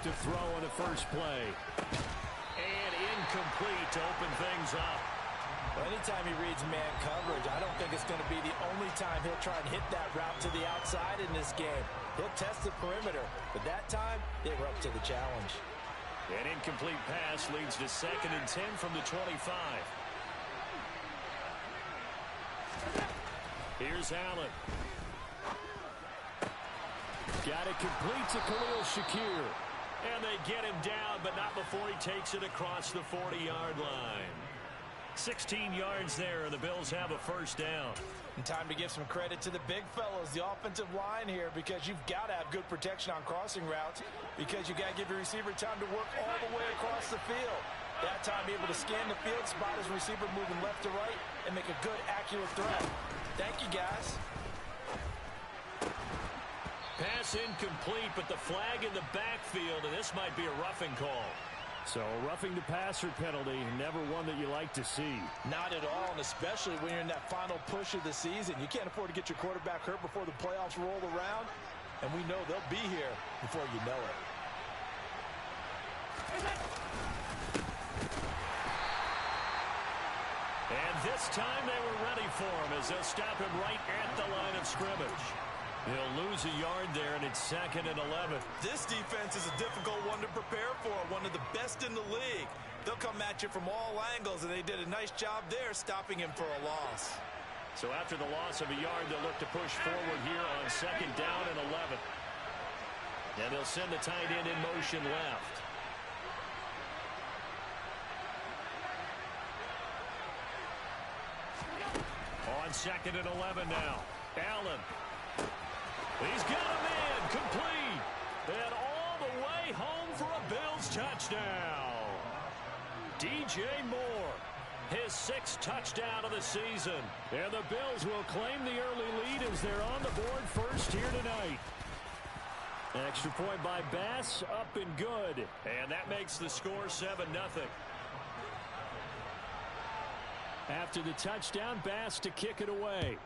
to throw on the first play. And incomplete to open things up. Well, anytime he reads man coverage, I don't think it's going to be the only time he'll try and hit that route to the outside in this game. He'll test the perimeter, but that time, they were up to the challenge. An incomplete pass leads to 2nd and 10 from the 25. Here's Allen. Got it complete to Khalil Shakir. And they get him down, but not before he takes it across the 40-yard line. 16 yards there, and the Bills have a first down. And time to give some credit to the big fellows, the offensive line here, because you've got to have good protection on crossing routes, because you've got to give your receiver time to work all the way across the field. That time, able to scan the field, spot his receiver moving left to right, and make a good, accurate throw. Thank you, guys. Pass incomplete, but the flag in the backfield, and this might be a roughing call. So a roughing the passer penalty, never one that you like to see. Not at all, and especially when you're in that final push of the season. You can't afford to get your quarterback hurt before the playoffs roll around, and we know they'll be here before you know it. And this time they were ready for him as they'll stop him right at the line of scrimmage. He'll lose a yard there, and it's 2nd and 11. This defense is a difficult one to prepare for, one of the best in the league. They'll come at you from all angles, and they did a nice job there stopping him for a loss. So after the loss of a yard, they'll look to push forward here on 2nd down and 11. And they'll send the tight end in motion left. On 2nd and 11 now. Allen. He's got a man complete. And all the way home for a Bills touchdown. DJ Moore, his 6th touchdown of the season. And the Bills will claim the early lead as they're on the board first here tonight. Extra point by Bass, up and good. And that makes the score 7-0. After the touchdown, Bass to kick it away.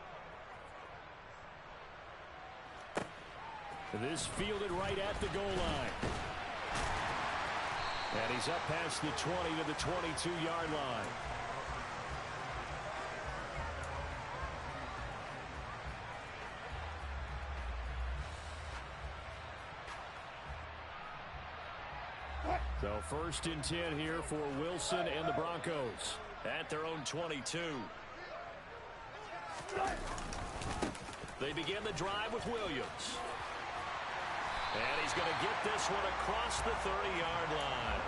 This fielded right at the goal line. And he's up past the 20 to the 22-yard line. So 1st and 10 here for Wilson and the Broncos at their own 22. They begin the drive with Williams. And he's going to get this one across the 30-yard line.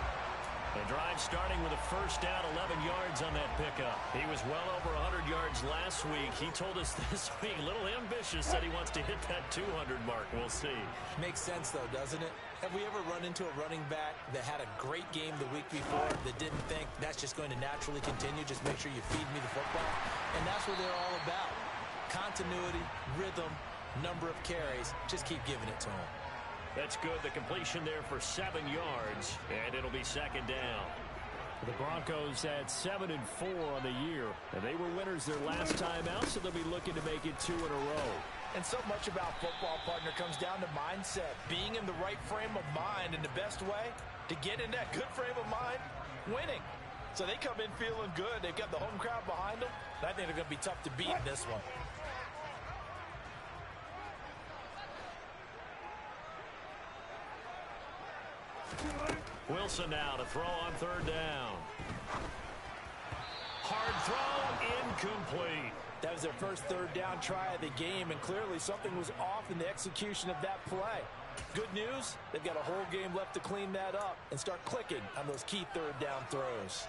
The drive starting with a first down, 11 yards on that pickup. He was well over 100 yards last week. He told us this week, a little ambitious, said he wants to hit that 200 mark. We'll see. Makes sense, though, doesn't it? Have we ever run into a running back that had a great game the week before that didn't think that's just going to naturally continue? Just make sure you feed me the football. And that's what they're all about. Continuity, rhythm, number of carries. Just keep giving it to them. That's good. The completion there for 7 yards, and it'll be 2nd down. The Broncos had 7-4 on the year, and they were winners their last time out, so they'll be looking to make it 2 in a row. And so much about football, partner, comes down to mindset. Being in the right frame of mind, and the best way to get in that good frame of mind, winning. So they come in feeling good. They've got the home crowd behind them, and I think they're going to be tough to beat in this one. Wilson now to throw on 3rd down. Hard throw, incomplete. That was their first 3rd down try of the game, and clearly something was off in the execution of that play. Good news, they've got a whole game left to clean that up and start clicking on those key 3rd down throws.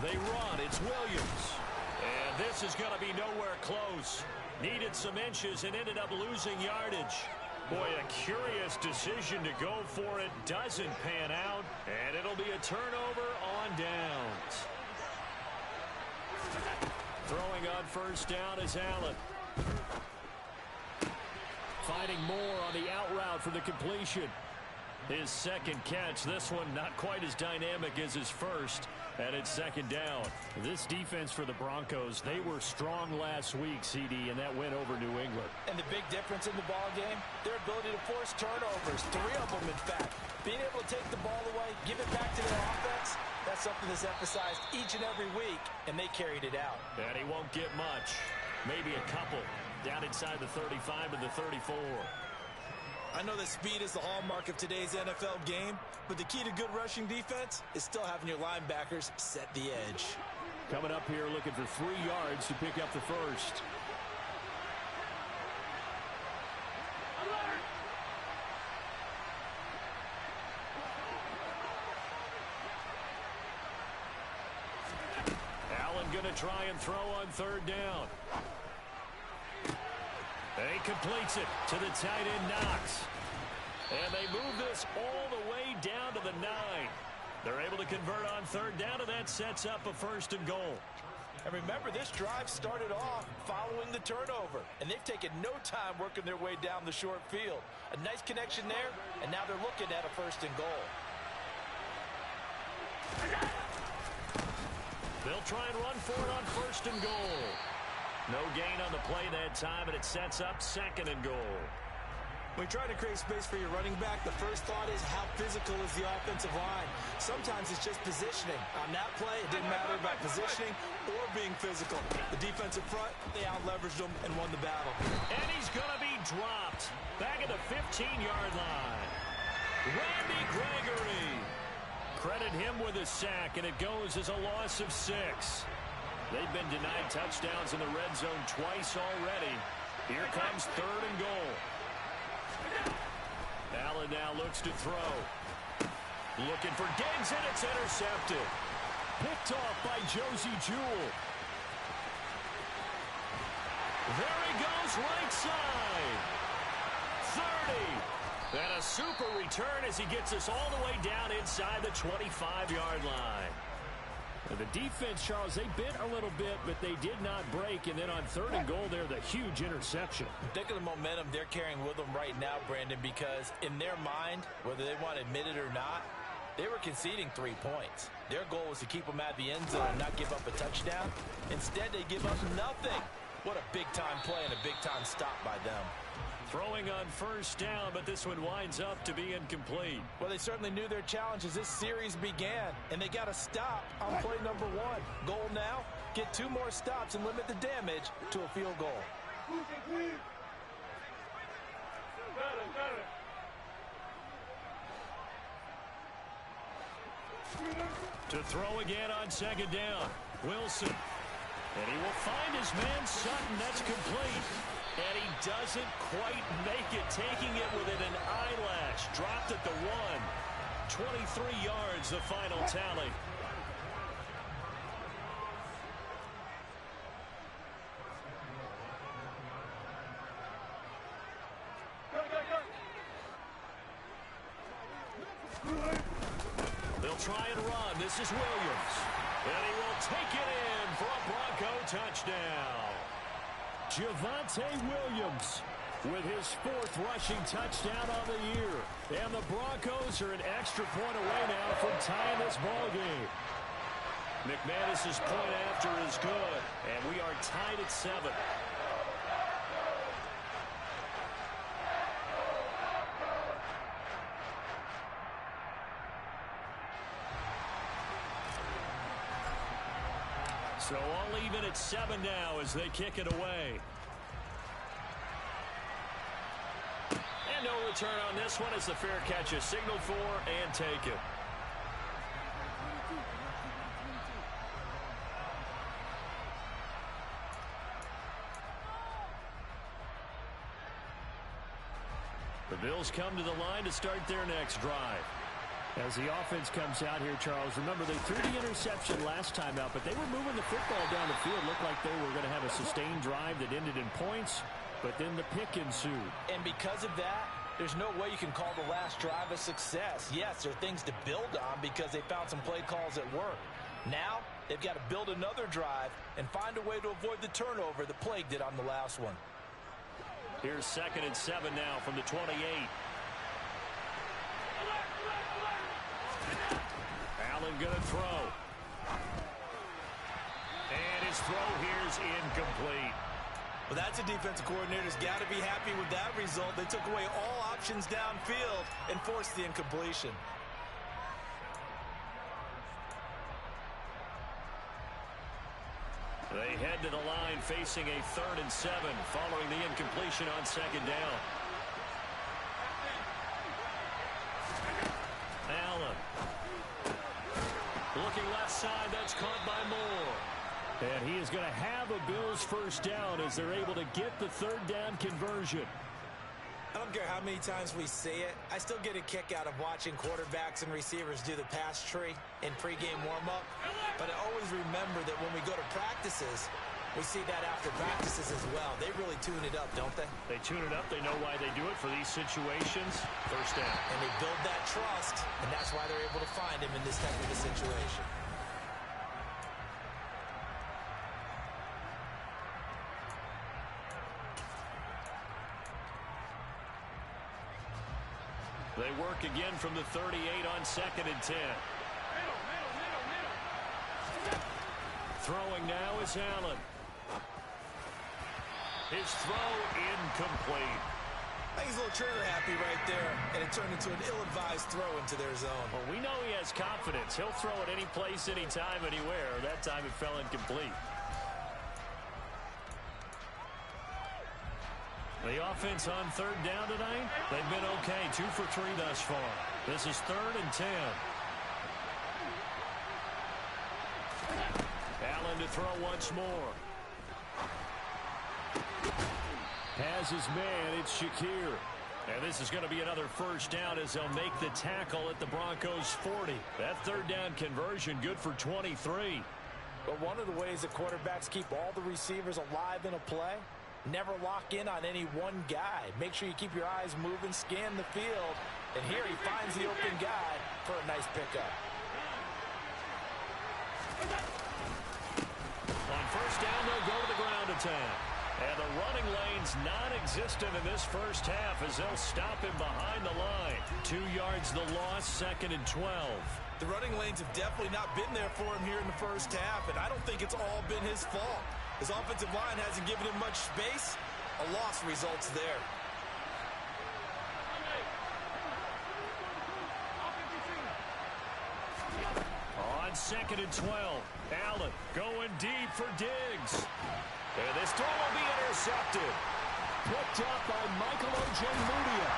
They run. It's Williams. And this is going to be nowhere close. Needed some inches and ended up losing yardage. Boy, a curious decision to go for it. Doesn't pan out. And it'll be a turnover on downs. Throwing on 1st down is Allen. Finding Moore on the out route for the completion. His second catch. This one not quite as dynamic as his first. And it's second down. This defense for the Broncos, they were strong last week, CD, and that went over New England. And the big difference in the ball game, their ability to force turnovers, 3 of them, in fact. Being able to take the ball away, give it back to their offense, that's something that's emphasized each and every week, and they carried it out. And he won't get much. Maybe a couple. Down inside the 35 and the 34. I know that speed is the hallmark of today's NFL game, but the key to good rushing defense is still having your linebackers set the edge. Coming up here looking for 3 yards to pick up the first. Allen going to try and throw on third down. He completes it to the tight end, Knox. And they move this all the way down to the 9. They're able to convert on third down, and that sets up a first and goal. And remember, this drive started off following the turnover, and they've taken no time working their way down the short field. A nice connection there, and now they're looking at a first and goal. They'll try and run for it on first and goal. No gain on the play that time, and it sets up second and goal. When you try to create space for your running back, the first thought is how physical is the offensive line. Sometimes it's just positioning. On that play, it didn't matter about positioning or being physical. The defensive front, they out-leveraged them and won the battle. And he's going to be dropped back at the 15-yard line. Randy Gregory. Credit him with a sack, and it goes as a loss of 6. They've been denied touchdowns in the red zone twice already. Here comes third and goal. Allen now looks to throw. Looking for Diggs, and it's intercepted. Picked off by Josie Jewell. There he goes, right side. 30. And a super return as he gets us all the way down inside the 25-yard line. And the defense, Charles, they bit a little bit, but they did not break. And then on third and goal there, the huge interception. Think of the momentum they're carrying with them right now, Brandon, because in their mind, whether they want to admit it or not, they were conceding 3 points. Their goal was to keep them out of the end zone and not give up a touchdown. Instead, they give up nothing. What a big-time play and a big-time stop by them. Throwing on first down, but this one winds up to be incomplete. Well, they certainly knew their challenge as this series began, and they got to stop on play number 1. Goal now, get 2 more stops and limit the damage to a field goal. To throw again on second down, Wilson. And he will find his man Sutton. That's complete. And he doesn't quite make it, taking it within an eyelash. Dropped at the 1. 23 yards, the final tally. They'll try and run. This is Williams. And he will take it in for a Bronco touchdown. Javonte Williams with his 4th rushing touchdown on the year. And the Broncos are an extra point away now from tying this ball game. McManus's point after is good, and we are tied at 7. So all even at 7 now as they kick it away. And no return on this one as the fair catch is signaled for and taken. The Bills come to the line to start their next drive. As the offense comes out here, Charles, remember they threw the interception last time out, but they were moving the football down the field. Looked like they were going to have a sustained drive that ended in points, but then the pick ensued. And because of that, there's no way you can call the last drive a success. Yes, there are things to build on because they found some play calls at work. Now, they've got to build another drive and find a way to avoid the turnover that plagued it on the last one. Here's 2nd and 7 now from the 28. Allen gonna throw. And his throw here's incomplete. Well, that's a defensive coordinator's got to be happy with that result. They took away all options downfield and forced the incompletion. They head to the line facing a 3rd and 7 following the incompletion on 2nd down. Allen. Looking left side, that's caught by Moore. And he is going to have a Bills first down as they're able to get the 3rd down conversion. I don't care how many times we see it. I still get a kick out of watching quarterbacks and receivers do the pass tree in pregame warm-up. But I always remember that when we go to practices, we see that after practices as well. They really tune it up, don't they? They tune it up. They know why they do it for these situations. First down. And they build that trust, and that's why they're able to find him in this type of a situation. They work again from the 38 on 2nd and 10. Throwing now is Allen. His throw incomplete. I think he's a little trigger happy right there, and it turned into an ill-advised throw into their zone. Well, we know he has confidence. He'll throw it any place, anytime, anywhere. That time it fell incomplete. The offense on 3rd down tonight, they've been okay. 2 for 3 thus far. This is 3rd and 10. Allen to throw once more. Has his man, it's Shakir. And this is going to be another first down as they'll make the tackle at the Broncos 40. That 3rd down conversion good for 23. But one of the ways that quarterbacks keep all the receivers alive in a play, never lock in on any one guy. Make sure you keep your eyes moving, scan the field. And here he finds the open guy for a nice pickup. On first down, they'll go to the ground attack. And the running lane's non-existent in this first half as they'll stop him behind the line. 2 yards the loss, 2nd and 12. The running lanes have definitely not been there for him here in the first half, and I don't think it's all been his fault. His offensive line hasn't given him much space. A loss results there. On 2nd and 12, Allen going deep for Diggs. And this throw will be intercepted. Picked up by Michael Ojemudia.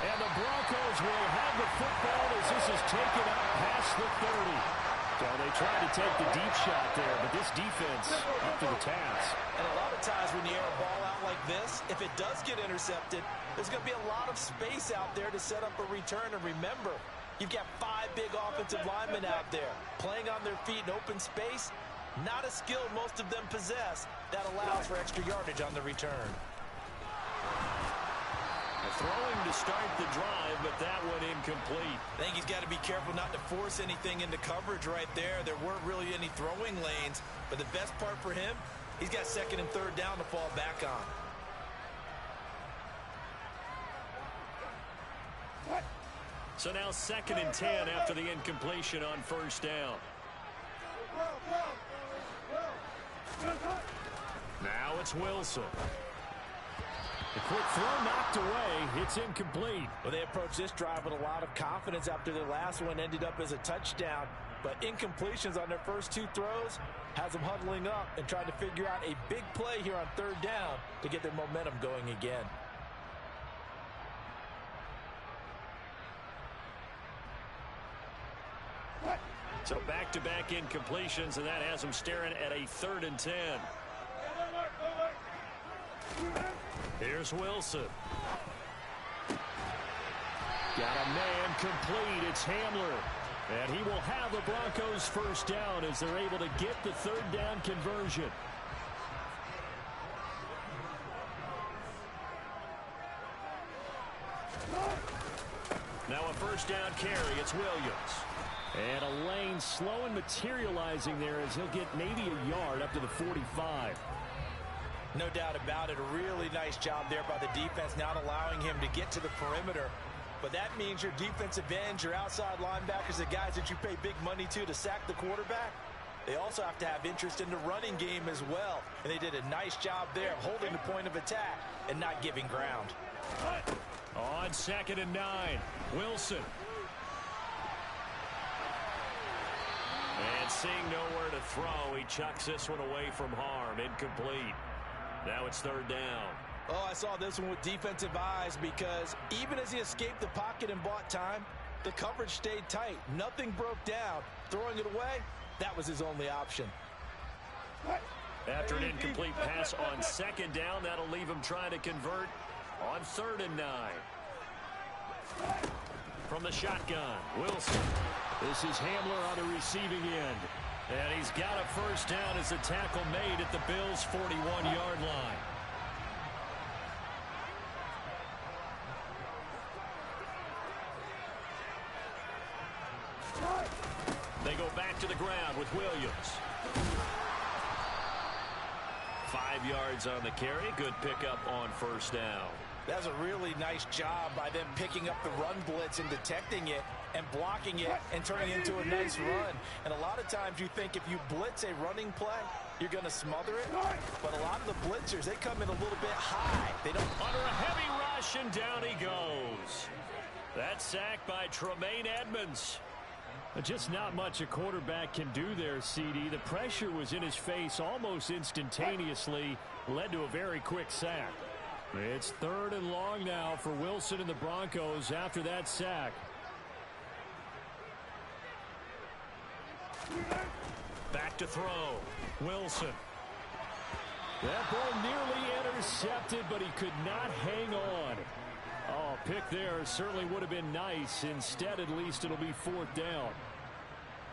And the Broncos will have the football as this is taken up past the 30. So they tried to take the deep shot there, but this defense up to the task. And a lot of times when you air a ball out like this, if it does get intercepted, there's going to be a lot of space out there to set up a return. And remember, you've got 5 big offensive linemen out there playing on their feet in open space. Not a skill most of them possess that allows for extra yardage on the return. Throwing to start the drive, but that one incomplete. I think he's got to be careful not to force anything into coverage right there. There weren't really any throwing lanes, but the best part for him, he's got 2nd and 3rd down to fall back on. So now 2nd and 10 after the incompletion on first down. Now it's Wilson. The quick throw knocked away. It's incomplete. Well, they approached this drive with a lot of confidence after their last one ended up as a touchdown. But incompletions on their first 2 throws has them huddling up and trying to figure out a big play here on 3rd down to get their momentum going again. So back-to-back incompletions, and that has them staring at a 3rd and 10. Here's Wilson. Got a man complete. It's Hamler. And he will have the Broncos first down as they're able to get the 3rd down conversion. Now a first down carry. It's Williams. And a lane slow and materializing there as he'll get maybe a yard up to the 45. No doubt about it. A really nice job there by the defense, not allowing him to get to the perimeter. But that means your defensive ends, your outside linebackers, the guys that you pay big money to sack the quarterback, they also have to have interest in the running game as well. And they did a nice job there of holding the point of attack and not giving ground. On 2nd and 9, Wilson. And seeing nowhere to throw, he chucks this one away from harm. Incomplete. Now it's 3rd down. Oh, I saw this one with defensive eyes because even as he escaped the pocket and bought time, the coverage stayed tight. Nothing broke down. Throwing it away, that was his only option. After an incomplete pass on 2nd down, that'll leave him trying to convert on 3rd and 9. From the shotgun, Wilson. This is Hamler on the receiving end. And he's got a 1st down as the tackle made at the Bills' 41-yard line. They go back to the ground with Williams. 5 yards on the carry. Good pickup on 1st down. That's a really nice job by them picking up the run blitz and detecting it and blocking it and turning it into a nice run. And a lot of times you think if you blitz a running play, you're going to smother it. But a lot of the blitzers, they come in a little bit high. They don't. Under a heavy rush, and down he goes. That's sacked by Tremaine Edmonds. Just not much a quarterback can do there, CD. The pressure was in his face almost instantaneously, led to a very quick sack. It's 3rd and long now for Wilson and the Broncos after that sack. Back to throw. Wilson. That ball nearly intercepted, but he could not hang on. Oh, pick there certainly would have been nice. Instead, at least it'll be 4th down.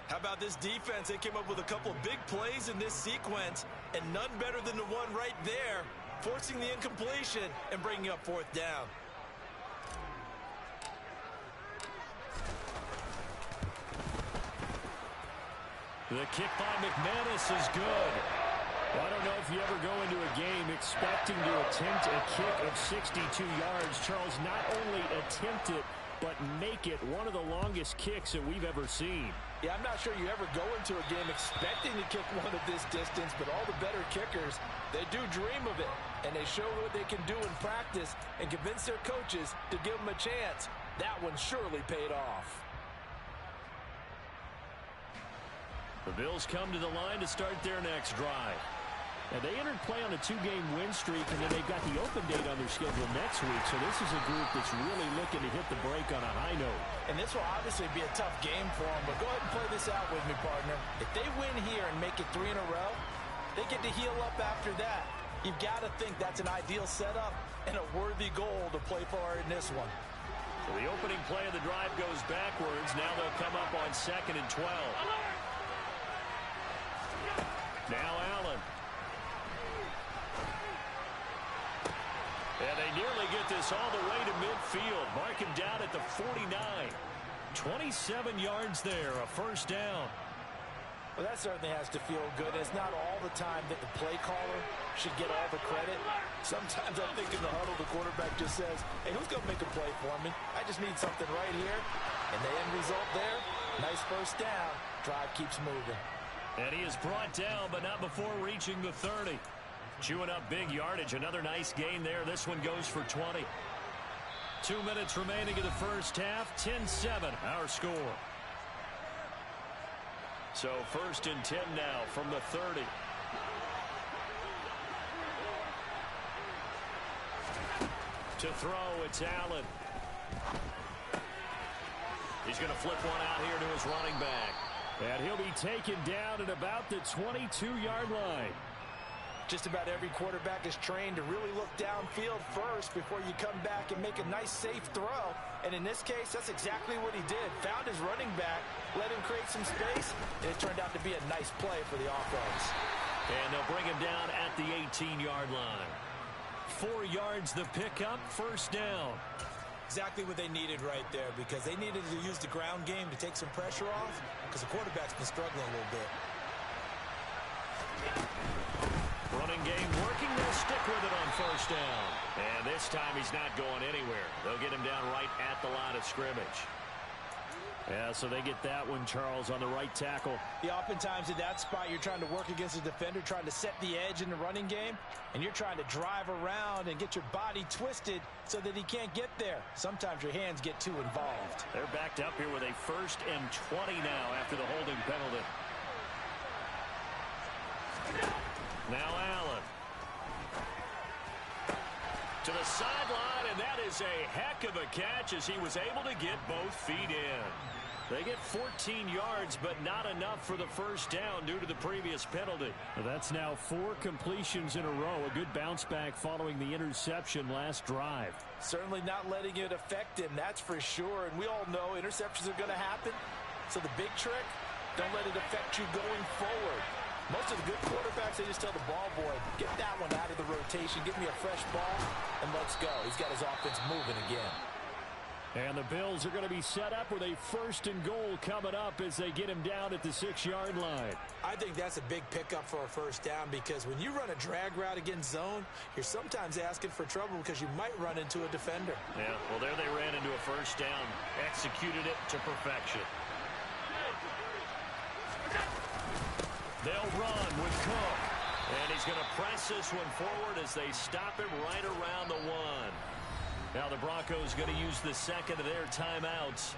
How about this defense? They came up with a couple of big plays in this sequence, and none better than the one right there, forcing the incompletion and bringing up 4th down. The kick by McManus is good. Well, I don't know if you ever go into a game expecting to attempt a kick of 62 yards. Charles, not only attempt it, but make it one of the longest kicks that we've ever seen. Yeah, I'm not sure you ever go into a game expecting to kick one of this distance, but all the better kickers, they do dream of it, and they show what they can do in practice and convince their coaches to give them a chance. That one surely paid off. The Bills come to the line to start their next drive. And they entered play on a 2-game win streak, and then they've got the open date on their schedule next week. So this is a group that's really looking to hit the break on a high note. And this will obviously be a tough game for them, but go ahead and play this out with me, partner. If they win here and make it 3 in a row, they get to heal up after that. You've got to think that's an ideal setup and a worthy goal to play for in this one. So the opening play of the drive goes backwards. Now they'll come up on 2nd and 12. Now Allen. And they nearly get this all the way to midfield. Mark him down at the 49. 27 yards there, a 1st down. Well, that certainly has to feel good. It's not all the time that the play caller should get all the credit. Sometimes I think in the huddle, the quarterback just says, hey, who's going to make a play for me? I just need something right here. And the end result there, nice 1st down. Drive keeps moving. And he is brought down, but not before reaching the 30. Chewing up big yardage. Another nice gain there. This one goes for 20. 2 minutes remaining in the 1st half. 10-7, our score. So 1st and 10 now from the 30. To throw, it's Allen. He's going to flip one out here to his running back. And he'll be taken down at about the 22-yard line. Just about every quarterback is trained to really look downfield first before you come back and make a nice, safe throw. And in this case, that's exactly what he did. Found his running back, let him create some space, and it turned out to be a nice play for the offense. And they'll bring him down at the 18-yard line. 4 yards the pickup, 1st down. Exactly what they needed right there, because they needed to use the ground game to take some pressure off, because the quarterback's been struggling a little bit. Running game working. They'll stay with it on first down. And this time he's not going anywhere. They'll get him down right at the line of scrimmage. Yeah, so they get that one, Charles, on the right tackle. Yeah, oftentimes in that spot, you're trying to work against a defender, trying to set the edge in the running game, and you're trying to drive around and get your body twisted so that he can't get there. Sometimes your hands get too involved. They're backed up here with a 1st and 20 now after the holding penalty. Now Allen. To the sideline, and that is a heck of a catch as he was able to get both feet in. They get 14 yards, but not enough for the first down due to the previous penalty. That's now 4 completions in a row. A good bounce back following the interception last drive. Certainly not letting it affect him, that's for sure. And we all know interceptions are going to happen. So the big trick, don't let it affect you going forward. Most of the good quarterbacks, they just tell the ball boy, get that one out of the rotation, give me a fresh ball, and let's go. He's got his offense moving again. And the Bills are going to be set up with a 1st and goal coming up as they get him down at the 6-yard line. I think that's a big pickup for a first down because when you run a drag route against zone, you're sometimes asking for trouble because you might run into a defender. Yeah, well, there they ran into a first down, executed it to perfection. They'll run with Cook. And he's going to press this one forward as they stop him right around the 1. Now the Broncos going to use the second of their timeouts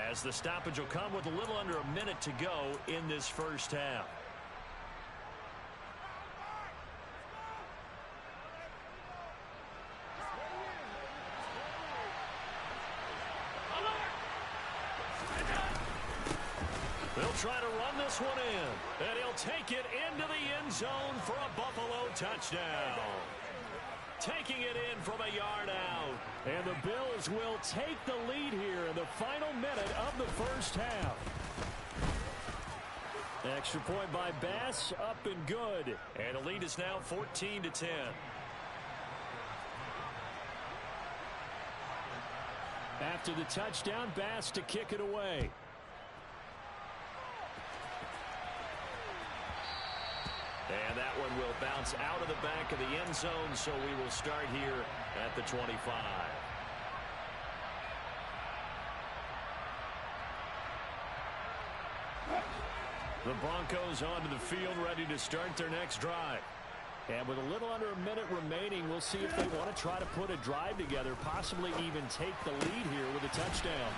as the stoppage will come with a little under a minute to go in this first half. They'll try to run this one in, and he'll take it into the end zone for a Buffalo touchdown. Taking it in from a yard out. And the Bills will take the lead here in the final minute of the first half. Extra point by Bass, up and good. And the lead is now 14-10. After the touchdown, Bass to kick it away. And that one will bounce out of the back of the end zone, so we will start here at the 25. The Broncos onto the field, ready to start their next drive. And with a little under a minute remaining, we'll see if they want to try to put a drive together, possibly even take the lead here with a touchdown.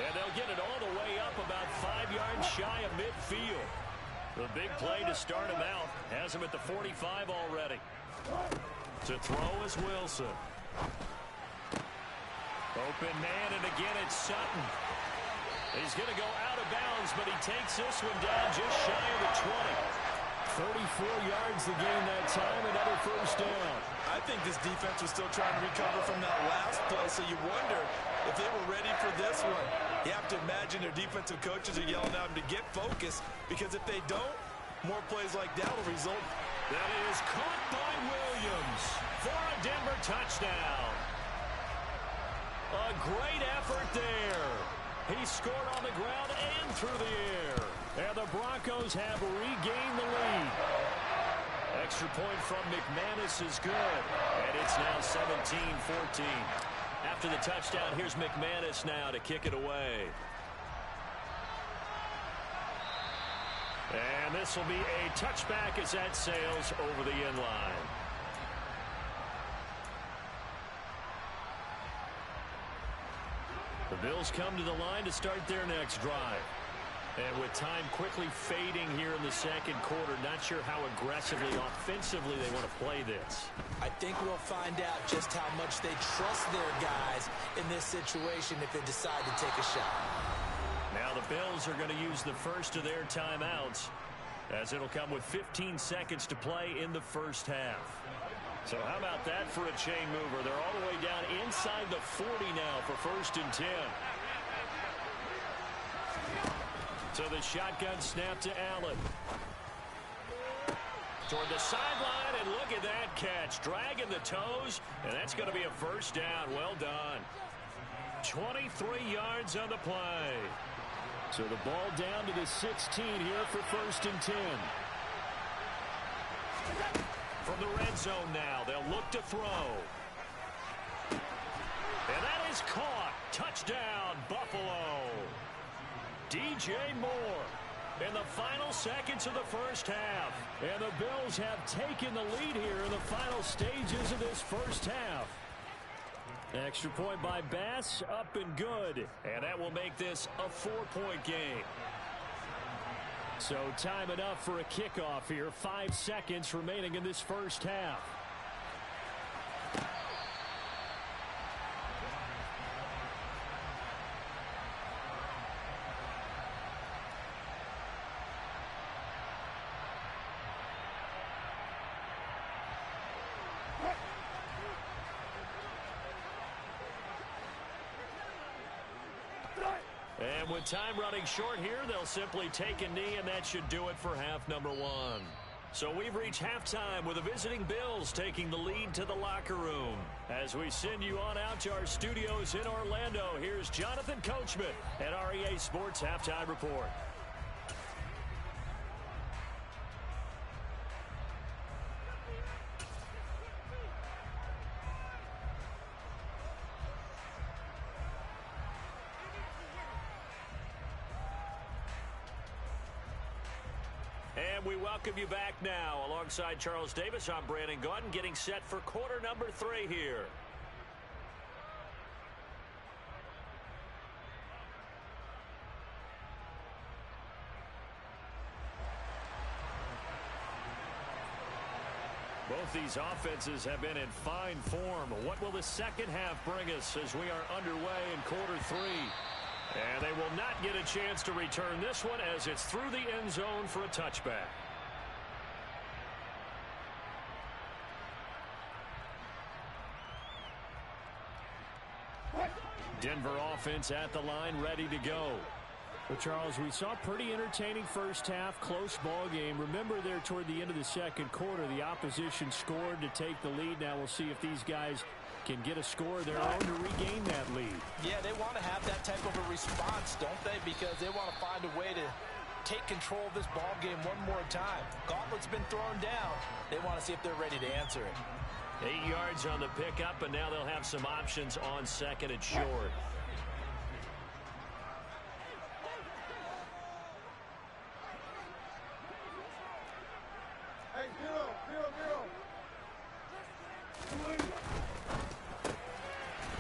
And they'll get it all the way up about 5 yards shy of midfield. The big play to start him out has him at the 45 already. To throw is Wilson. Open man, and again it's Sutton. He's going to go out of bounds, but he takes this one down just shy of the 20. 34 yards the game that time, another first down. I think this defense was still trying to recover from that last play, so you wonder if they were ready for this one. You have to imagine their defensive coaches are yelling at them to get focused, because if they don't, more plays like that will result. That is caught by Williams for a Denver touchdown. A great effort there. He scored on the ground and through the air. And the Broncos have regained the lead. Extra point from McManus is good. And it's now 17-14. After the touchdown, here's McManus now to kick it away. And this will be a touchback as that sails over the end line. The Bills come to the line to start their next drive. And with time quickly fading here in the second quarter, not sure how aggressively, offensively they want to play this. I think we'll find out just how much they trust their guys in this situation if they decide to take a shot. Now the Bills are going to use the first of their timeouts, as it'll come with 15 seconds to play in the first half. So how about that for a chain mover? They're all the way down inside the 40 now for 1st and 10. So the shotgun snap to Allen. Toward the sideline, and look at that catch. Dragging the toes, and that's going to be a first down. Well done. 23 yards on the play. So the ball down to the 16 here for 1st and 10. From the red zone now. They'll look to throw. And that is caught. Touchdown, Buffalo. DJ Moore in the final seconds of the first half. And the Bills have taken the lead here in the final stages of this first half. Extra point by Bass, up and good. And that will make this a 4-point game. So time enough for a kickoff here. 5 seconds remaining in this first half. And with time running short here, they'll simply take a knee, and that should do it for half number 1. So we've reached halftime with the visiting Bills taking the lead to the locker room. As we send you on out to our studios in Orlando, here's Jonathan Coachman at REA Sports Halftime Report. And we welcome you back now. Alongside Charles Davis, I'm Brandon Gaudin, getting set for quarter number 3 here. Both these offenses have been in fine form. What will the second half bring us as we are underway in quarter 3? And they will not get a chance to return this one as it's through the end zone for a touchback. Denver offense at the line, ready to go. Well, Charles, we saw a pretty entertaining first half, close ball game. Remember there toward the end of the second quarter, the opposition scored to take the lead. Now we'll see if these guys can get a score of their own to regain that lead. Yeah, they want to have that type of a response, don't they? Because they want to find a way to take control of this ball game one more time. Gauntlet's been thrown down. They want to see if they're ready to answer it. 8 yards on the pickup, and now they'll have some options on second and short.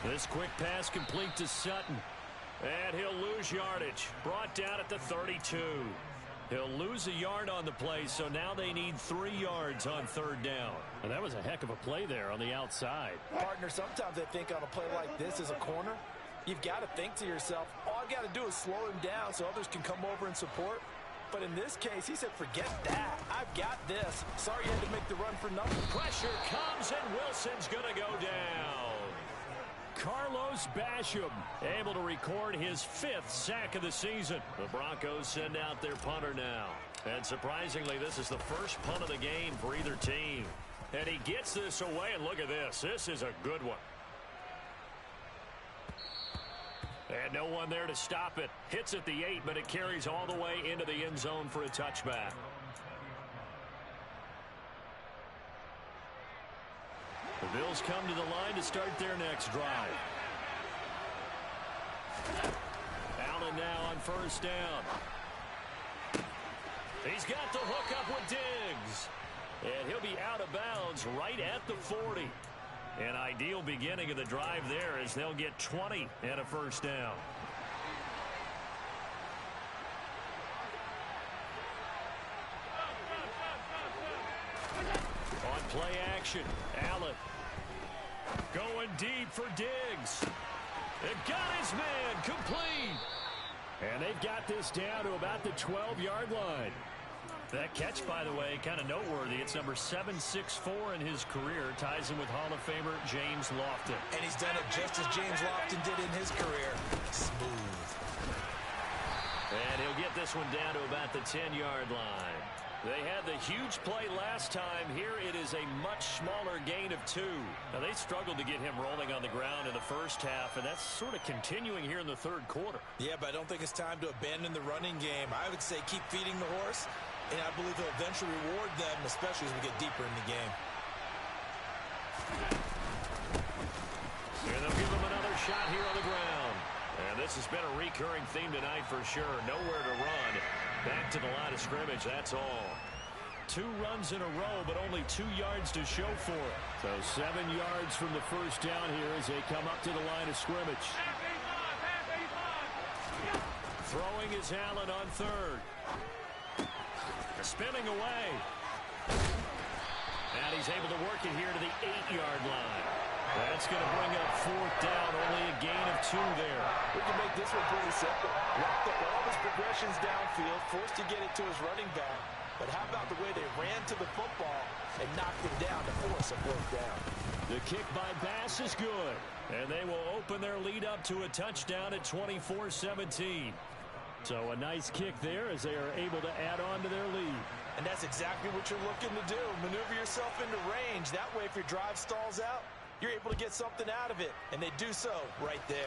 This quick pass complete to Sutton. And he'll lose yardage. Brought down at the 32. He'll lose a yard on the play, so now they need 3 yards on third down. And that was a heck of a play there on the outside. Partner, sometimes I think on a play like this as a corner, you've got to think to yourself, all I got to do is slow him down so others can come over and support. But in this case, he said, forget that. I've got this. Sorry you had to make the run for nothing. Pressure comes, and Wilson's going to go down. Carlos Basham able to record his 5th sack of the season. The Broncos send out their punter now. And surprisingly, this is the first punt of the game for either team. And he gets this away, and look at this. This is a good one. And no one there to stop it. Hits at the 8, but it carries all the way into the end zone for a touchback. The Bills come to the line to start their next drive. Allen now on first down. He's got the hook up with Diggs. And he'll be out of bounds right at the 40. An ideal beginning of the drive there as they'll get 20 and a first down. On play action, Allen going deep for Diggs. It got his man complete. And they've got this down to about the 12-yard line. That catch, by the way, kind of noteworthy. It's number 764 in his career. Ties him with Hall of Famer James Lofton. And he's done it just as James Lofton did in his career. Smooth. And he'll get this one down to about the 10-yard line. They had the huge play last time. Here it is a much smaller gain of 2. Now, they struggled to get him rolling on the ground in the first half, and that's sort of continuing here in the third quarter. Yeah, but I don't think it's time to abandon the running game. I would say keep feeding the horse, and I believe he'll eventually reward them, especially as we get deeper in the game. And they'll give him another shot here on the ground. And this has been a recurring theme tonight for sure. Nowhere to run. Back to the line of scrimmage, that's all. 2 runs in a row, but only 2 yards to show for it. So 7 yards from the first down here as they come up to the line of scrimmage. Throwing is Allen on third. Spinning away. And he's able to work it here to the 8-yard line. That's going to bring up 4th down, only a gain of 2 there. We can make this one pretty simple. Locked up all his progressions downfield, forced to get it to his running back. But how about the way they ran to the football and knocked him down to force a 4th down? The kick by Bass is good. And they will open their lead up to a touchdown at 24-17. So a nice kick there as they are able to add on to their lead. And that's exactly what you're looking to do. Maneuver yourself into range. That way, if your drive stalls out, you're able to get something out of it. And they do so right there.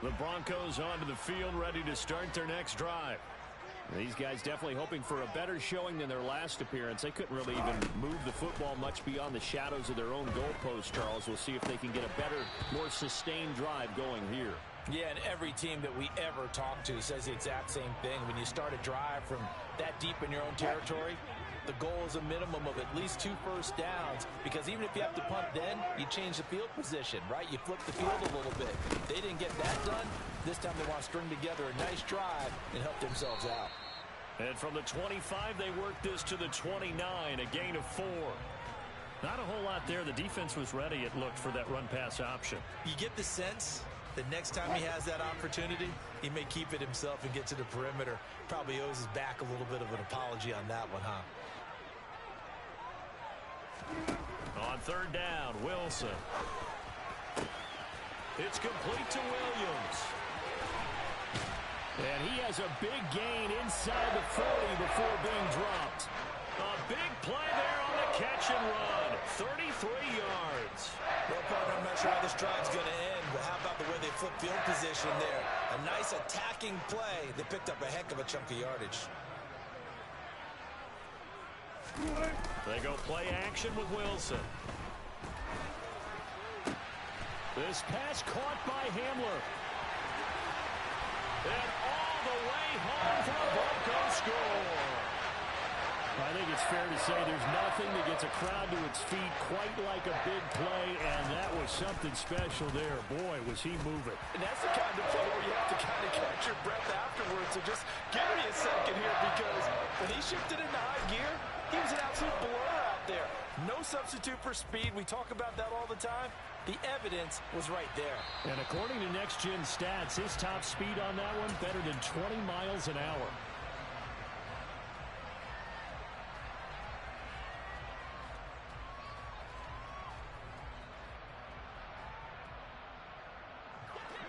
The Broncos onto the field, ready to start their next drive. These guys definitely hoping for a better showing than their last appearance. They couldn't really even move the football much beyond the shadows of their own goalpost, Charles. We'll see if they can get a better, more sustained drive going here. Yeah, and every team that we ever talk to says the exact same thing. When you start a drive from that deep in your own territory, the goal is a minimum of at least 2 first downs, because even if you have to punt then, you change the field position, right? You flip the field a little bit. They didn't get that done. This time they want to string together a nice drive and help themselves out. And from the 25, they worked this to the 29, a gain of 4. Not a whole lot there. The defense was ready, it looked, for that run-pass option. You get the sense that next time he has that opportunity, he may keep it himself and get to the perimeter. Probably owes his back a little bit of an apology on that one, huh? On 3rd down, Wilson. It's complete to Williams. And he has a big gain inside the 40 before being dropped. A big play there on the catch and run. 33 yards. Well, partner, I'm not sure how this drive's going to end, but how about the way they flip field position there? A nice attacking play. They picked up a heck of a chunk of yardage. They go play action with Wilson. This pass caught by Hamler. And all the way home for a Broncos score. I think it's fair to say there's nothing that gets a crowd to its feet quite like a big play, and that was something special there. Boy, was he moving. And that's the kind of play where you have to kind of catch your breath afterwards. So just give me a second here, because when he shifted into high gear, he was an absolute blur out there. No substitute for speed. We talk about that all the time. The evidence was right there. And according to Next Gen Stats, his top speed on that one better than 20 miles an hour.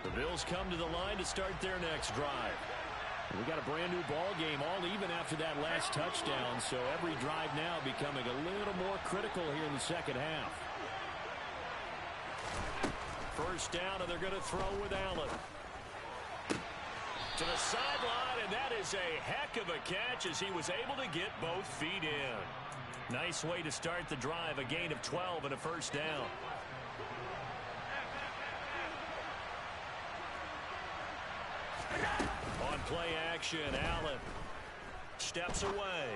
The Bills come to the line to start their next drive. We got a brand new ball game, all even after that last touchdown, so every drive now becoming a little more critical here in the second half. First down, and they're going to throw with Allen. To the sideline, and that is a heck of a catch as he was able to get both feet in. Nice way to start the drive, a gain of 12 and a first down. On play action, Allen steps away.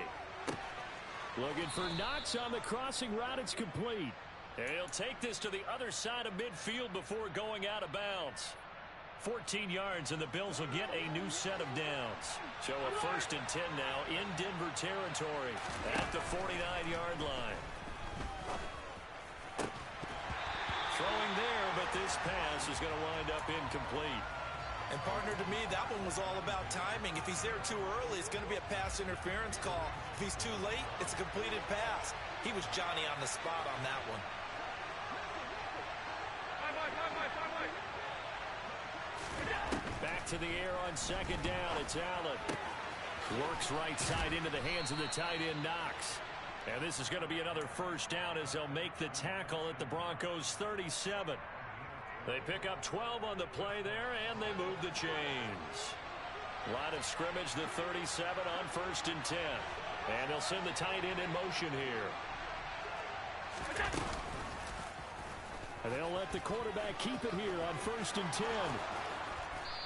Looking for Knox on the crossing route. It's complete. And he'll take this to the other side of midfield before going out of bounds. 14 yards, and the Bills will get a new set of downs. So a 1st and 10 now in Denver territory at the 49-yard line. Throwing there, but this pass is going to wind up incomplete. And partner, to me, that one was all about timing. If he's there too early, it's going to be a pass interference call. If he's too late, it's a completed pass. He was Johnny on the spot on that one. Back to the air on 2nd down. It's Allen. Works right side into the hands of the tight end, Knox. And this is going to be another first down as they'll make the tackle at the Broncos 37. They pick up 12 on the play there, and they move the chains. Line of scrimmage, the 37 on 1st and 10. And they'll send the tight end in motion here. And they'll let the quarterback keep it here on 1st and 10.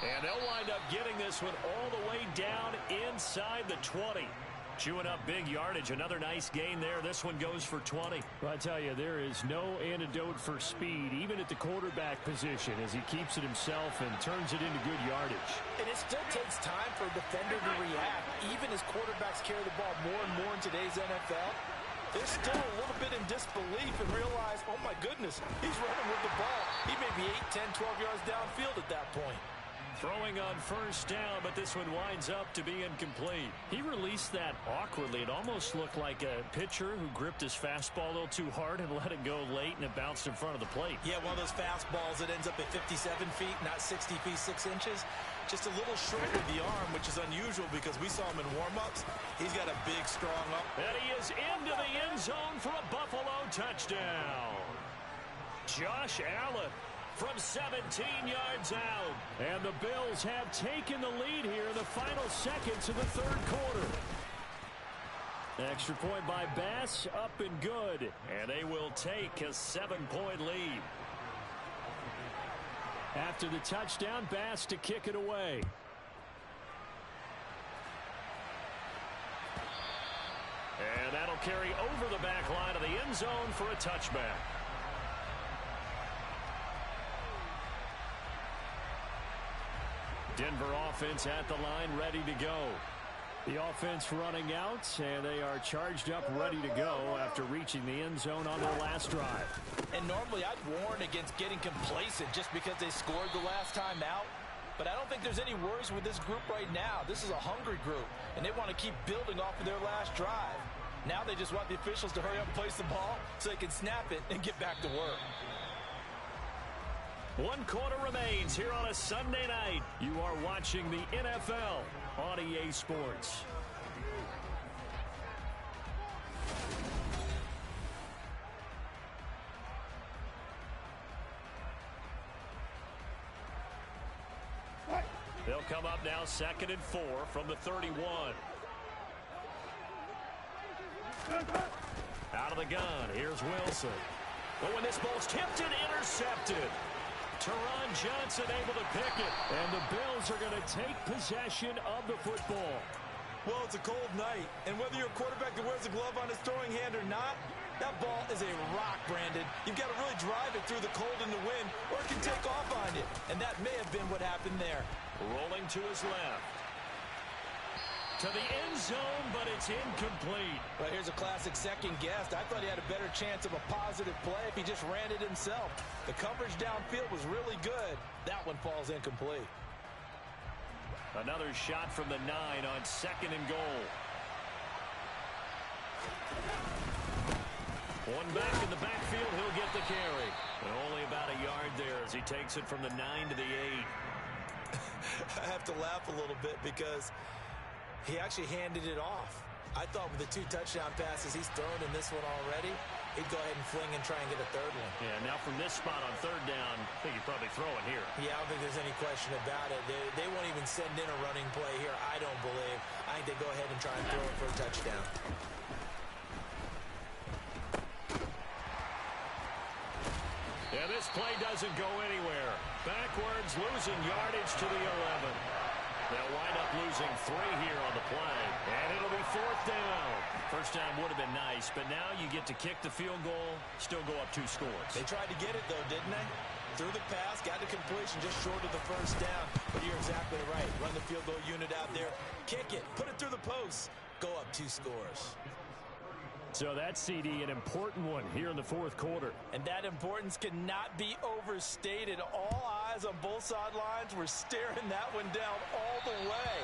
And they'll wind up getting this one all the way down inside the 20. Chewing up big yardage. Another nice gain there. This one goes for 20. Well, I tell you, there is no antidote for speed, even at the quarterback position, as he keeps it himself and turns it into good yardage. And it still takes time for a defender to react, even as quarterbacks carry the ball more and more in today's NFL. They're still a little bit in disbelief and realize, oh my goodness, he's running with the ball. He may be 8, 10, 12 yards downfield at that point. Throwing on 1st down, but this one winds up to be incomplete. He released that awkwardly. It almost looked like a pitcher who gripped his fastball a little too hard and let it go late, and it bounced in front of the plate. Yeah, one of those fastballs that ends up at 57 feet, not 60 feet, 6 inches. Just a little short of the arm, which is unusual because we saw him in warm-ups. He's got a big, strong arm. And he is into the end zone for a Buffalo touchdown. Josh Allen from 17 yards out. And the Bills have taken the lead here in the final seconds of the 3rd quarter. Extra point by Bass, up and good. And they will take a 7-point lead. After the touchdown, Bass to kick it away. And that'll carry over the back line of the end zone for a touchback. Denver offense at the line, ready to go. The offense running out, and they are charged up, ready to go after reaching the end zone on their last drive. And normally I'd warn against getting complacent just because they scored the last time out. But I don't think there's any worries with this group right now. This is a hungry group, and they want to keep building off of their last drive. Now they just want the officials to hurry up and place the ball so they can snap it and get back to work. 1 quarter remains here on a Sunday night. You are watching the NFL on EA Sports. They'll come up now 2nd and 4 from the 31. Out of the gun, here's Wilson. But when this ball's tipped and intercepted, Teron Johnson able to pick it. And the Bills are going to take possession of the football. Well, it's a cold night, and whether you're a quarterback that wears a glove on his throwing hand or not, that ball is a rock, Brandon. You've got to really drive it through the cold and the wind, or it can take off on you. And that may have been what happened there. Rolling to his left. To the end zone, but it's incomplete. Well, here's a classic second guess. I thought he had a better chance of a positive play if he just ran it himself. The coverage downfield was really good. That one falls incomplete. Another shot from the 9 on 2nd and goal. One back in the backfield, he'll get the carry. And only about a yard there as he takes it from the 9 to the 8. I have to laugh a little bit because he actually handed it off. I thought with the 2 touchdown passes he's thrown in this one already, he'd go ahead and fling and try and get a 3rd one. Yeah, now from this spot on 3rd down, I think he'd probably throw it here. Yeah, I don't think there's any question about it. They won't even send in a running play here, I don't believe. I think they go ahead and try and throw it for a touchdown. Yeah, this play doesn't go anywhere. Backwards, losing yardage to the 11. They'll wind up losing 3 here on the play. And it'll be 4th down. First down would have been nice, but now you get to kick the field goal, still go up 2 scores. They tried to get it, though, didn't they? Threw the pass, got the completion just short of the first down. But you're exactly right. Run the field goal unit out there. Kick it. Put it through the post. Go up 2 scores. So that CD, an important one here in the 4th quarter. And that importance cannot be overstated. All eyes on both sidelines were staring that one down all the way.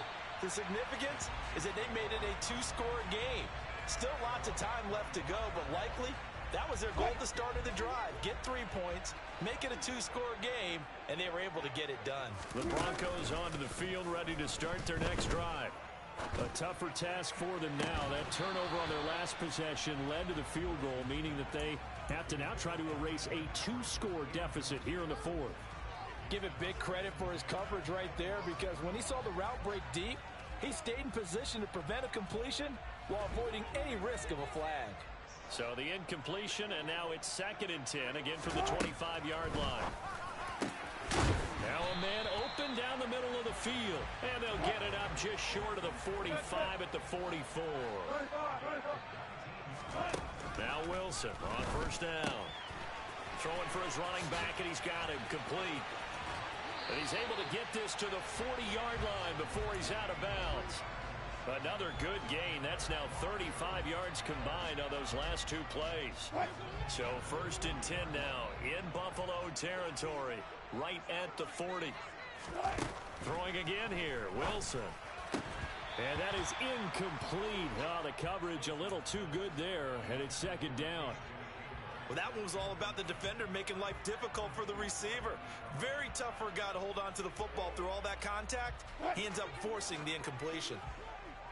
The significance is that they made it a 2-score game. Still lots of time left to go, but likely that was their goal at the start of the drive. Get 3 points, make it a 2-score game, and they were able to get it done. The Broncos onto the field ready to start their next drive. A tougher task for them now. That turnover on their last possession led to the field goal, meaning that they have to now try to erase a 2-score deficit here in the fourth. Give it big credit for his coverage right there, because when he saw the route break deep, he stayed in position to prevent a completion while avoiding any risk of a flag. So the incompletion, and now it's 2nd and 10, again from the 25-yard line. Now a man open down the middle of the field, and they'll get it up just short of the 45 at the 44. Now Wilson on 1st down. Throwing for his running back, and he's got him complete. And he's able to get this to the 40-yard line before he's out of bounds. Another good gain. That's now 35 yards combined on those last 2 plays. So 1st and 10 now in Buffalo territory, right at the 40. Throwing again here, Wilson. And that is incomplete. Oh, the coverage a little too good there, and it's 2nd down. Well, that one was all about the defender making life difficult for the receiver. Very tough for a guy to hold on to the football through all that contact. He ends up forcing the incompletion.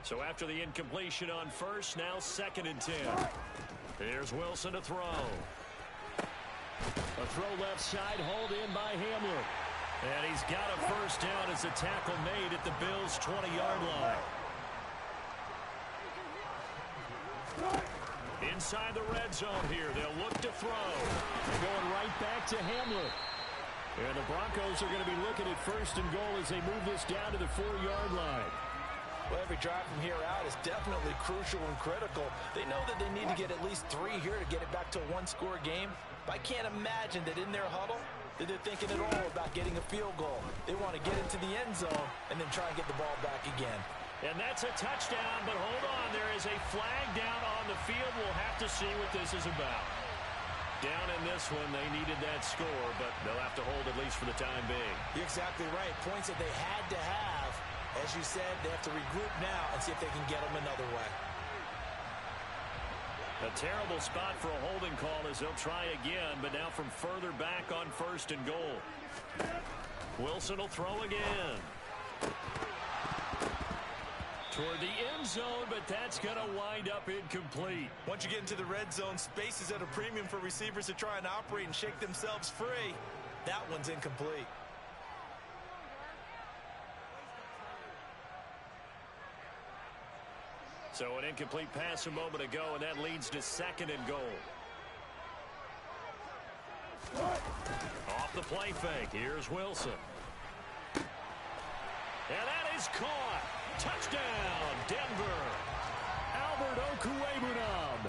So after the incompletion on 1st, now 2nd and 10. Here's Wilson to throw. A throw left side, hauled in by Hamler. And he's got a 1st down as the tackle made at the Bills' 20-yard line. Inside the red zone here, they'll look to throw. Going right back to Hamler. And the Broncos are going to be looking at 1st and goal as they move this down to the 4-yard line. Well, every drive from here out is definitely crucial and critical. They know that they need to get at least 3 here to get it back to a 1-score game. But I can't imagine that in their huddle that they're thinking at all about getting a field goal. They want to get into the end zone and then try and get the ball back again. And that's a touchdown, but hold on. There is a flag down on the field. We'll have to see what this is about. Down in this one, they needed that score, but they'll have to hold at least for the time being. You're exactly right. Points that they had to have. As you said, they have to regroup now and see if they can get them another way. A terrible spot for a holding call as they'll try again, but now from further back on 1st and goal. Wilson will throw again. Toward the end zone, but that's going to wind up incomplete. Once you get into the red zone, space is at a premium for receivers to try and operate and shake themselves free. That one's incomplete. So an incomplete pass a moment ago, and that leads to 2nd and goal. Off the play fake, here's Wilson. And that is caught. Touchdown, Denver. Albert Okwuegbunam.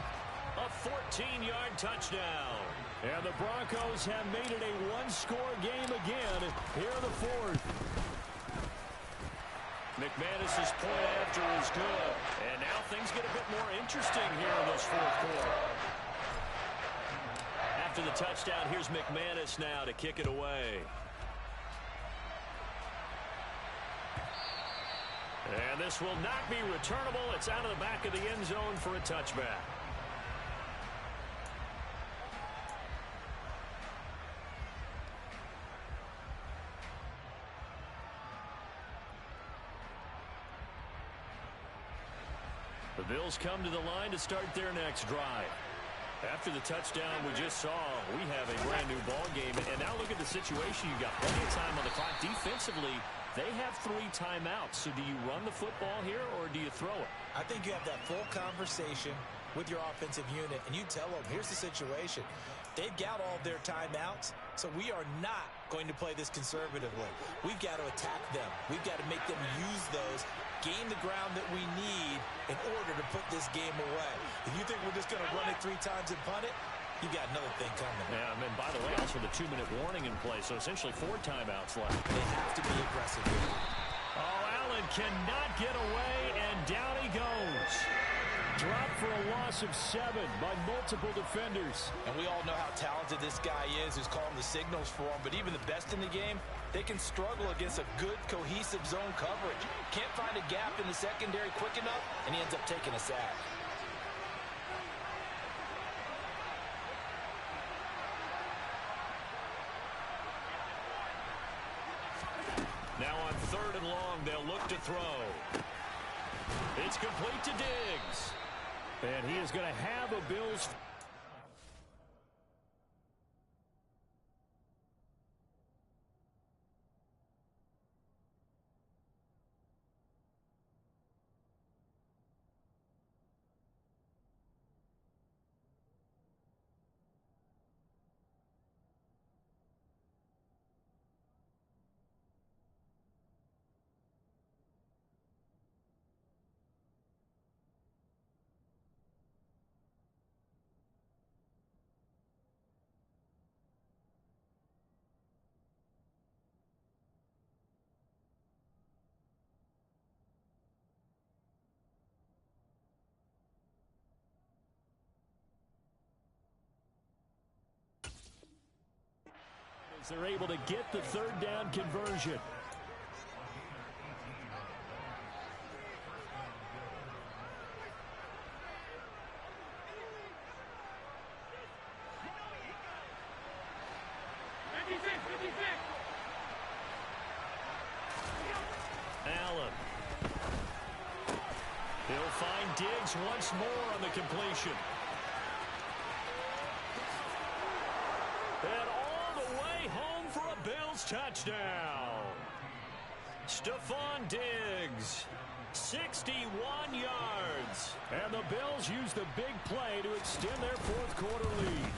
A 14-yard touchdown. And the Broncos have made it a 1-score game again here in the 4th. McManus's point after is good. And now things get a bit more interesting here in this 4th quarter. After the touchdown, here's McManus now to kick it away. And this will not be returnable. It's out of the back of the end zone for a touchback. The Bills come to the line to start their next drive. After the touchdown we just saw, we have a brand new ball game. And now look at the situation. You've got plenty of time on the clock. Defensively, they have 3 timeouts. So do you run the football here or do you throw it? I think you have that full conversation with your offensive unit, and you tell them, here's the situation. They've got all their timeouts, so we are not going to play this conservatively. We've got to attack them. We've got to make them use those, gain the ground that we need in order to put this game away. If you think we're just going to run it 3 times and punt it, you got another thing coming. Yeah, and by the way, also the 2-minute warning in play, so essentially 4 timeouts left. They have to be aggressive here. Oh, Allen cannot get away, and down he goes. Dropped for a loss of 7 by multiple defenders. And we all know how talented this guy is who's calling the signals for him, but even the best in the game, they can struggle against a good, cohesive zone coverage. Can't find a gap in the secondary quick enough, and he ends up taking a sack. Now on 3rd and long, they'll look to throw. It's complete to Diggs. And he is going to have a Bills. They're able to get the third down conversion. Allen. He'll find Diggs once more on the completion. And all the way home for a Bills touchdown. Stephon Diggs, 61 yards. And the Bills use the big play to extend their fourth quarter lead.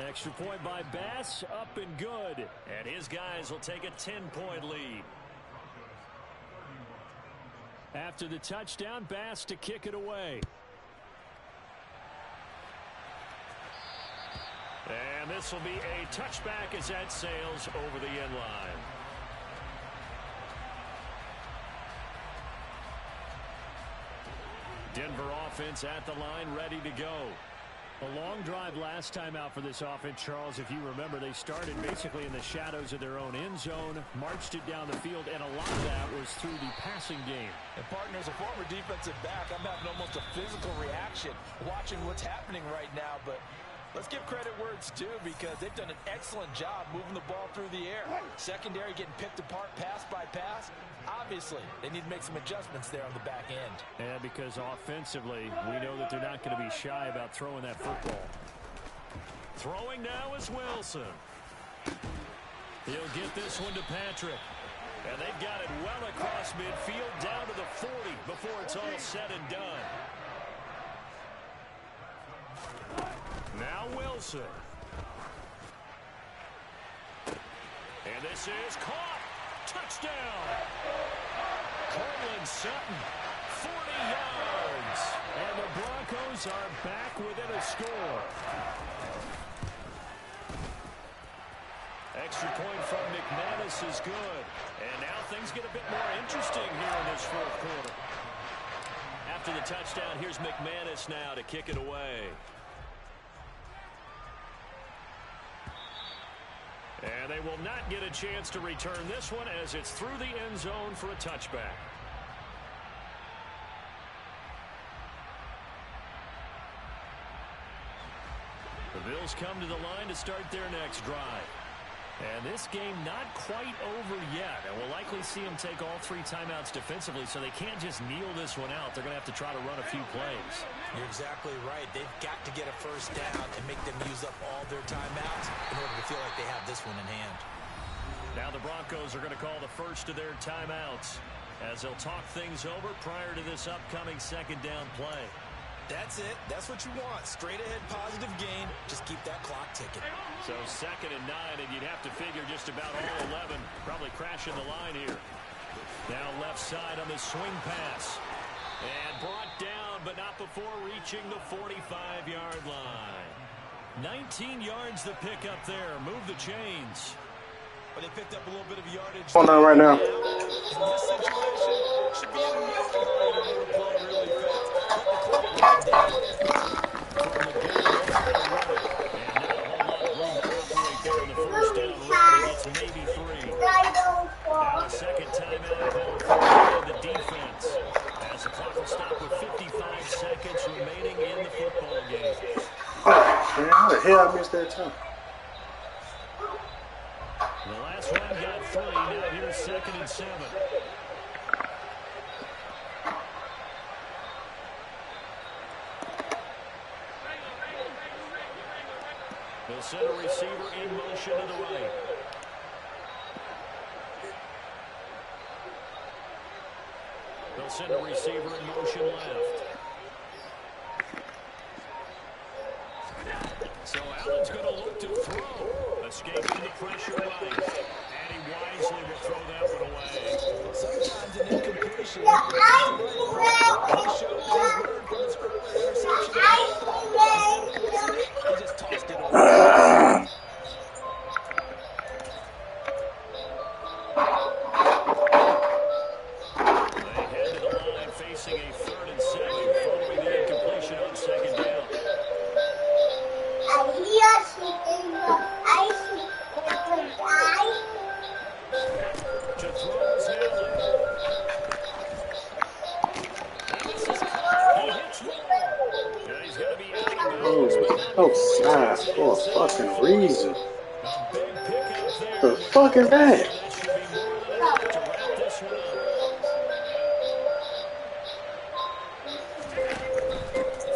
Extra point by Bass, up and good. And his guys will take a 10-point lead. After the touchdown, Bass to kick it away. And this will be a touchback as that sails over the end line. Denver offense at the line, ready to go. A long drive last time out for this offense, Charles. If you remember, they started basically in the shadows of their own end zone, marched it down the field, and a lot of that was through the passing game. And partner, as a former defensive back, I'm having almost a physical reaction watching what's happening right now. But let's give credit where it's due, because they've done an excellent job moving the ball through the air. Secondary getting picked apart pass by pass. Obviously, they need to make some adjustments there on the back end. And because offensively, we know that they're not going to be shy about throwing that football. Throwing now is Wilson. He'll get this one to Patrick. And they've got it well across midfield, down to the 40 before it's all said and done. Now Wilson. And this is caught. Touchdown. Cortland Sutton, 40 yards. And the Broncos are back within a score. Extra point from McManus is good. And now things get a bit more interesting here in this fourth quarter. After the touchdown, here's McManus now to kick it away. And they will not get a chance to return this one, as it's through the end zone for a touchback. The Bills come to the line to start their next drive. And this game not quite over yet. And we'll likely see them take all three timeouts defensively, so they can't just kneel this one out. They're going to have to try to run a few plays. You're exactly right. They've got to get a first down and make them use up all their timeouts in order to feel like they have this one in hand. Now the Broncos are going to call the first of their timeouts, as they'll talk things over prior to this upcoming second down play. That's it. That's what you want. Straight ahead positive gain. Just keep that clock ticking. So 2nd and 9, and you'd have to figure just about all 11 probably crashing the line here. Now left side on the swing pass. And brought down, but not before reaching the 45-yard line. 19 yards the pick up there. Move the chains. But they picked up a little bit of yardage. Hold on right now. In this situation, should be a no-brainer to move the ball really fast. Put the clock right down. Maybe 3. Now a second timeout called for the defense, as the clock will stop with 55 seconds remaining in the football game. Man, how the hell I missed that too? The last one got 3. Now here's 2nd and 7. They'll send a receiver in motion to the right. They'll send a receiver in motion left. So Allen's going to look to throw. Escaping the pressure right. And he wisely will throw that one away. Sometimes an incompletion is the right approach. He showed that he's learned from his earlier interception. Instead of forcing it, he just tossed it away. They head to the line facing a 3rd and 7 following the incompletion on 2nd down. To throw is Allen. And this is caught. He hits Moore. And he's going to be out of bounds. Outside for a fucking reason. A big pickup there. The fuck is that? That should be more than enough to wrap this one up.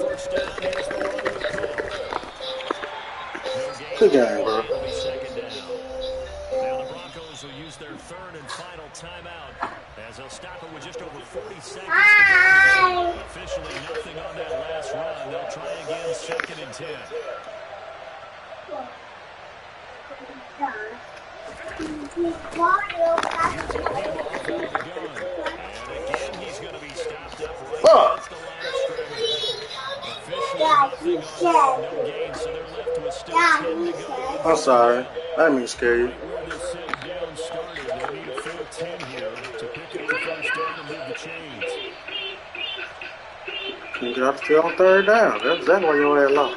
First down, here's the one with call. Good game, bro. It'll be 2nd down. Now the Broncos will use their 3rd and final timeout as they'll stop it with just over 40 seconds to go. Officially nothing on that last run. They'll try again 2nd and 10. And again, he's going to be stopped up right against the line of scrimmage. Officially nothing on no gain, so they're left with still 10 to go. I'm sorry. I didn't mean to scare you. Right where this second down started, they need a full 10 here to pick up the first down and move the chains. You got to on 3rd down. That's exactly why you want that low.